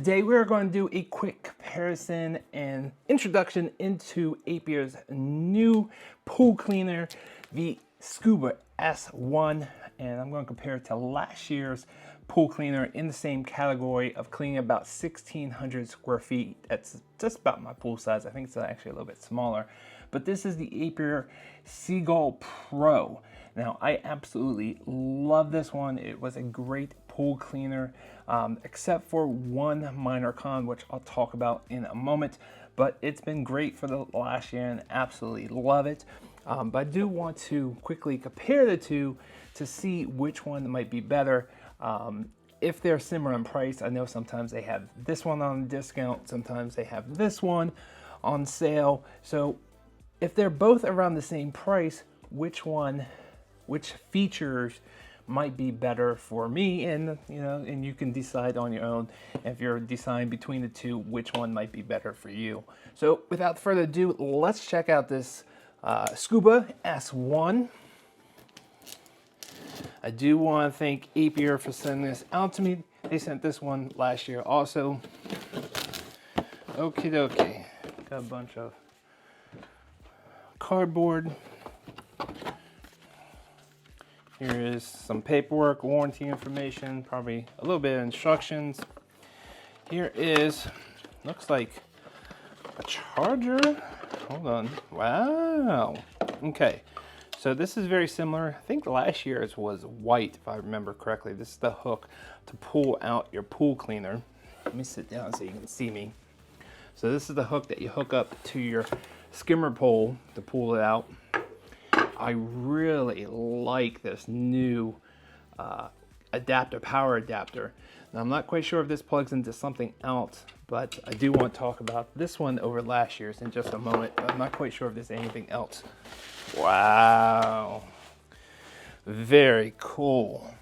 Today we're going to do a quick comparison and introduction into Aiper's new pool cleaner, the Scuba S1, and I'm going to compare it to last year's pool cleaner in the same category of cleaning about 1,600 square feet. That's just about my pool size. I think it's actually a little bit smaller, but this is the Aiper Seagull Pro. Now, I absolutely love this one. It was a great pool cleaner, except for one minor con, which I'll talk about in a moment, but it's been great for the last year and absolutely love it. But I do want to quickly compare the two to see which one might be better. If they're similar in price, I know sometimes they have this one on discount, sometimes they have this one on sale. So if they're both around the same price, which features might be better for me, and you can decide on your own if you're deciding between the two which one might be better for you. So without further ado, let's check out this Scuba S1. I do want to thank Aiper for sending this out to me. They sent this one last year also. Okie dokie. Got a bunch of cardboard. Here is some paperwork, warranty information, probably a little bit of instructions. Here is, looks like a charger. Hold on. Wow. Okay. So this is very similar. I think last year's was white, if I remember correctly. This is the hook to pull out your pool cleaner. Let me sit down so you can see me. So this is the hook that you hook up to your skimmer pole to pull it out. I really like this new adapter, power adapter. Now, I'm not quite sure if this plugs into something else, but I do want to talk about this one over last year's in just a moment. But I'm not quite sure if there's anything else. Wow. Very cool.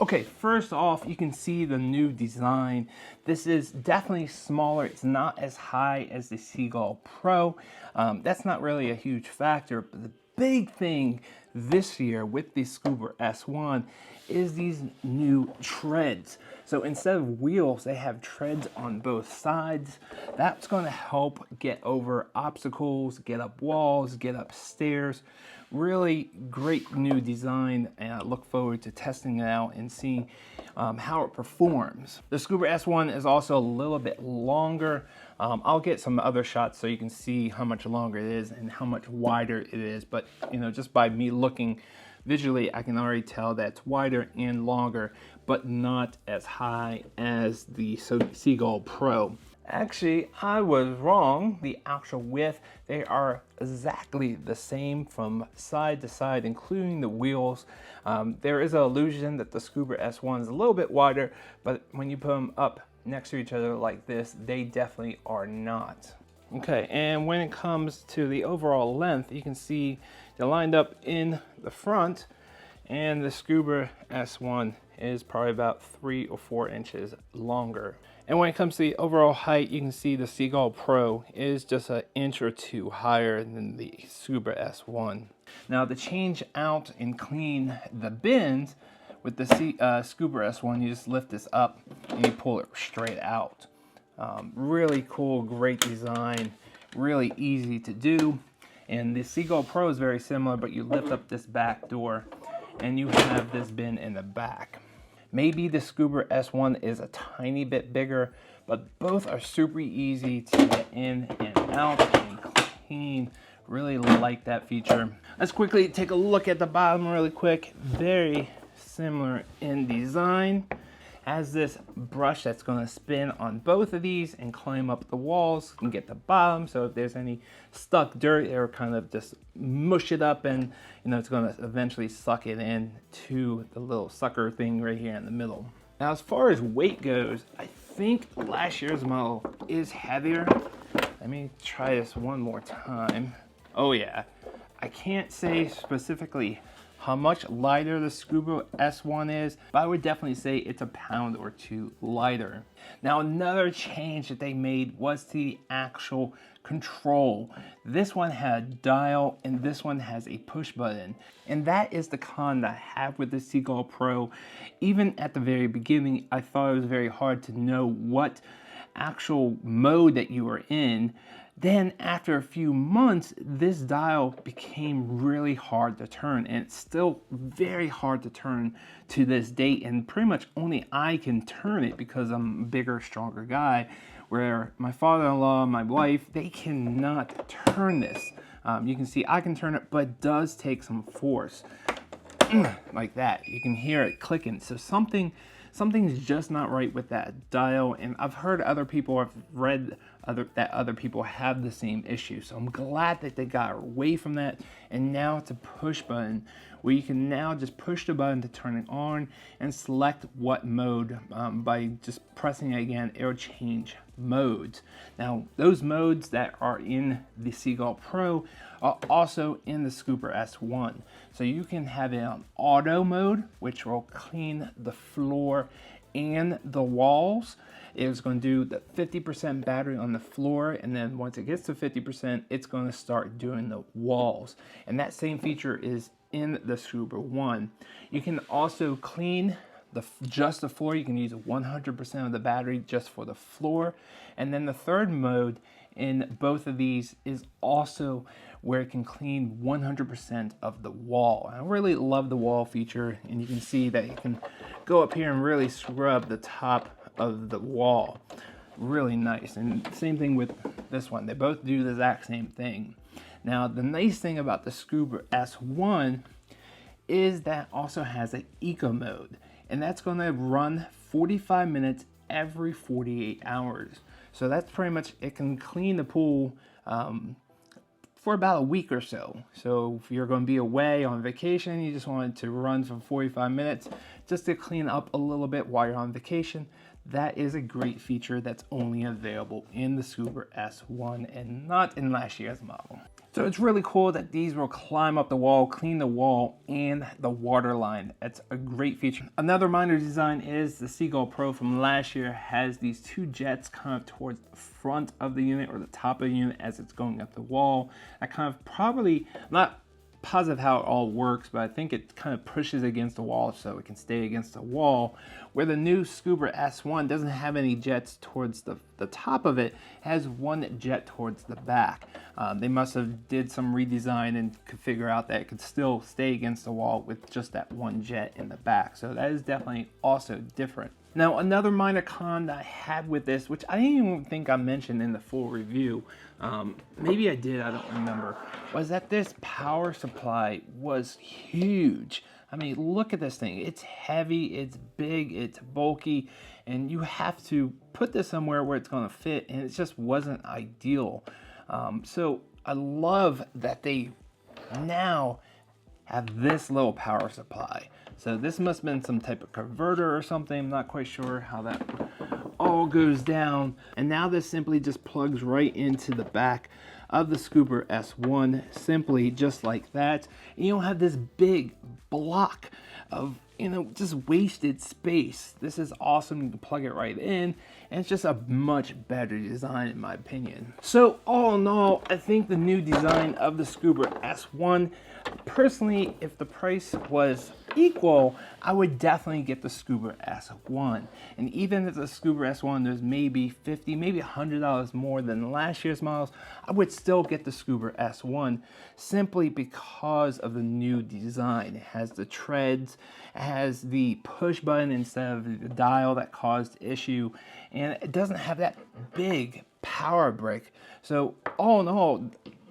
Okay, first off, you can see the new design. This is definitely smaller. It's not as high as the Seagull Pro. That's not really a huge factor, but the big thing this year with the Scuba S1 is these new treads. So instead of wheels, they have treads on both sides. That's going to help get over obstacles, get up walls, get up stairs. Really great new design, and I look forward to testing it out and seeing how it performs. The Scuba S1 is also a little bit longer. I'll get some other shots so you can see how much longer it is and how much wider it is, but just by me looking visually, I can already tell that it's wider and longer, but not as high as the Seagull Pro. Actually, I was wrong. The actual width, they are exactly the same from side to side, including the wheels. There is an illusion that the Scuba S1 is a little bit wider, but when you put them up next to each other like this, they definitely are not. Okay, and when it comes to the overall length, you can see they're lined up in the front, and the Scuba S1 is probably about 3 or 4 inches longer. And when it comes to the overall height, you can see the Seagull Pro is just an inch or two higher than the Scuba S1. Now, to change out and clean the bins with the Scuba S1, you just lift this up and you pull it straight out. Really cool, great design, really easy to do. And the Seagull Pro is very similar, but you lift up this back door and you have this bin in the back. Maybe the Scuba S1 is a tiny bit bigger, but both are super easy to get in and out and clean. Really like that feature. Let's quickly take a look at the bottom really quick. Very similar in design. Has this brush that's going to spin on both of these and climb up the walls and get the bottom. So if there's any stuck dirt, it'll kind of just mush it up, and it's going to eventually suck it in to the little sucker thing right here in the middle. Now, as far as weight goes, I think last year's model is heavier. Let me try this one more time. Oh yeah, I can't say specifically how much lighter the Scuba S1 is, but I would definitely say it's a pound or two lighter. Now, another change that they made was the actual control. This one had a dial and this one has a push button. And that is the con that I have with the Seagull Pro. Even at the very beginning, I thought it was very hard to know what actual mode that you were in, then after a few months, this dial became really hard to turn, and it's still very hard to turn to this date, and pretty much only I can turn it because I'm a bigger, stronger guy, where my father-in-law and my wife, they cannot turn this. You can see I can turn it, but it does take some force. Like that. You can hear it clicking. So something's just not right with that dial, and I've heard other people, I've read that other people have the same issue. So I'm glad that they got away from that, and now it's a push button where you can now just push the button to turn it on and select what mode. By just pressing it again, it'll change modes. Now those modes that are in the Seagull Pro are also in the Scuba S1. So you can have it on auto mode, which will clean the floor and the walls. It's going to do the 50% battery on the floor, and then once it gets to 50%, it's going to start doing the walls. And that same feature is in the Scuba 1. You can also clean just the floor. You can use 100% of the battery just for the floor. And then the third mode in both of these is also where it can clean 100% of the wall. I really love the wall feature, and you can see that you can go up here and really scrub the top of the wall. Really nice. And same thing with this one. They both do the exact same thing. Now the nice thing about the Scuba S1 is that also has an eco mode, and that's going to run 45 minutes every 48 hours. So that's pretty much, it can clean the pool for about a week or so. So if you're going to be away on vacation, you just want it to run for 45 minutes just to clean up a little bit while you're on vacation, that is a great feature that's only available in the Scuba S1 and not in last year's model. So it's really cool that these will climb up the wall, clean the wall and the water line. That's a great feature. Another minor design is the Seagull Pro from last year has these two jets kind of towards the front of the unit or the top of the unit as it's going up the wall. That kind of probably, not positive how it all works, but I think it kind of pushes against the wall so it can stay against the wall, where the new Scuba S1 doesn't have any jets towards the top of it, has one jet towards the back. They must have did some redesign and could figure out that it could still stay against the wall with just that one jet in the back. So that is definitely also different. Now another minor con that I had with this, which I didn't even think I mentioned in the full review, maybe I did, I don't remember, was that this power supply was huge. I mean, look at this thing. It's heavy, it's big, it's bulky, and you have to put this somewhere where it's going to fit, and it just wasn't ideal. So I love that they now have this little power supply. So this must have been some type of converter or something. I'm not quite sure how that all goes down. And now this simply just plugs right into the back of the Scuba S1, simply just like that. And you don't have this big block of, you know, just wasted space. This is awesome. You can plug it right in, and it's just a much better design in my opinion. So all in all, I think the new design of the Scuba S1, personally, if the price was equal, I would definitely get the Scuba S1. And even if the Scuba S1 there's maybe $50, maybe $100 more than last year's models, I would still get the Scuba S1 simply because of the new design. It has the treads, it has the push button instead of the dial that caused issue, and it doesn't have that big power brick. So all in all,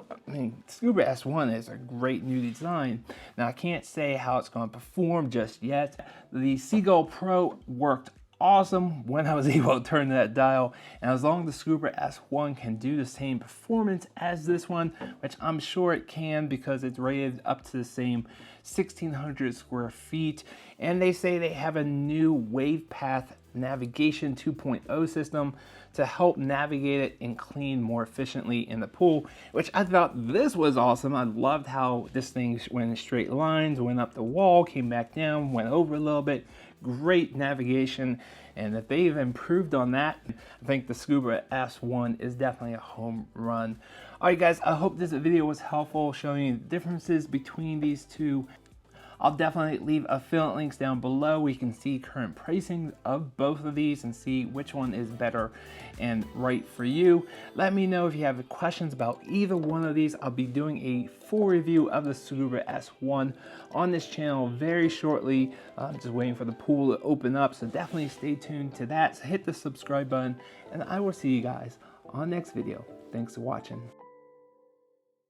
I mean, Scuba S1 is a great new design. Now, I can't say how it's going to perform just yet. The Seagull Pro worked awesome when I was able to turn that dial, and as long as the Scuba S1 can do the same performance as this one, which I'm sure it can because it's rated up to the same 1,600 square feet, and they say they have a new wave path navigation 2.0 system to help navigate it and clean more efficiently in the pool, which I thought this was awesome. I loved how this thing went in straight lines, went up the wall, came back down, went over a little bit. Great navigation, and if they've improved on that, I think the Scuba S1 is definitely a home run. All right guys, I hope this video was helpful, showing you the differences between these two. I'll definitely leave affiliate links down below where you can see current pricing of both of these and see which one is better and right for you. Let me know if you have questions about either one of these. I'll be doing a full review of the Scuba S1 on this channel very shortly. Just waiting for the pool to open up, so definitely stay tuned to that. So hit the subscribe button, and I will see you guys on the next video. Thanks for watching.